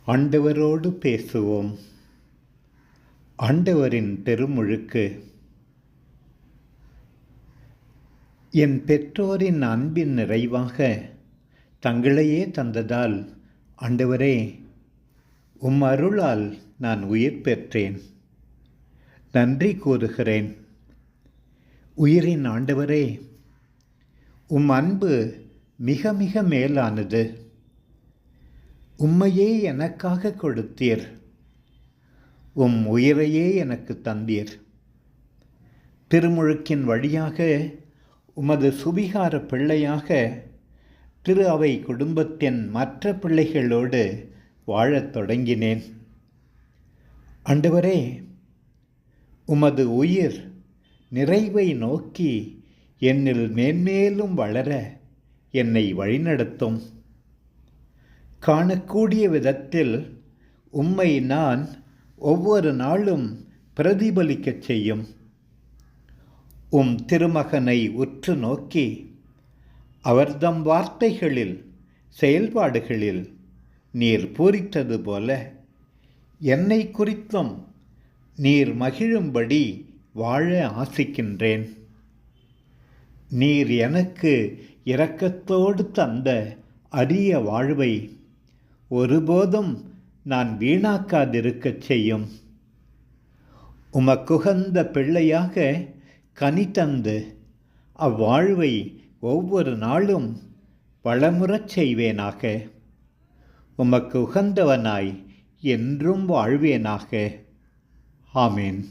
ஆண்டவரோடு பேசுவோம். ஆண்டவரின் திருமுழுக்கு. என் பெற்றோரின் அன்பின் நிறைவாக தங்களையே தந்ததால் ஆண்டவரே, உம் அருளால் நான் உயிர் பெற்றேன். நன்றி கூறுகிறேன். உயிரின் ஆண்டவரே, உம் அன்பு மிக மிக மேலானது. உம்மையே எனக்காக கொடுத்தீர். உம் உயிரையே எனக்கு தந்தீர். திருமுழுக்கின் வழியாக உமது சுபிகார பிள்ளையாக திரு அவை குடும்பத்தின் மற்ற பிள்ளைகளோடு வாழத் தொடங்கினேன். ஆண்டவரே, உமது உயிர் நிறைவை நோக்கி என்னில் மேன்மேலும் வளர என்னை வழிநடத்தும். காணக்கூடிய விதத்தில் உம்மை நான் ஒவ்வொரு நாளும் பிரதிபலிக்கச் செய்யும். உம் திருமகனை உற்று நோக்கி அவர்தம் வார்த்தைகளில் செயல்பாடுகளில் நீர் பூரித்தது போல என்னை குறித்தும் நீர் மகிழும்படி வாழ ஆசிக்கின்றேன். நீர் எனக்கு இரக்கத்தோடு தந்த அரிய வாழ்வை ஒருபோதும் நான் வீணாக்காதிருக்கச் செய்யும். உமக்குகந்த பிள்ளையாக கனி தந்து அவ்வாழ்வை ஒவ்வொரு நாளும் வளமுறச் செய்வேனாக. உமக்கு உகந்தவனாய் என்றும் வாழ்வேனாக. ஆமேன்.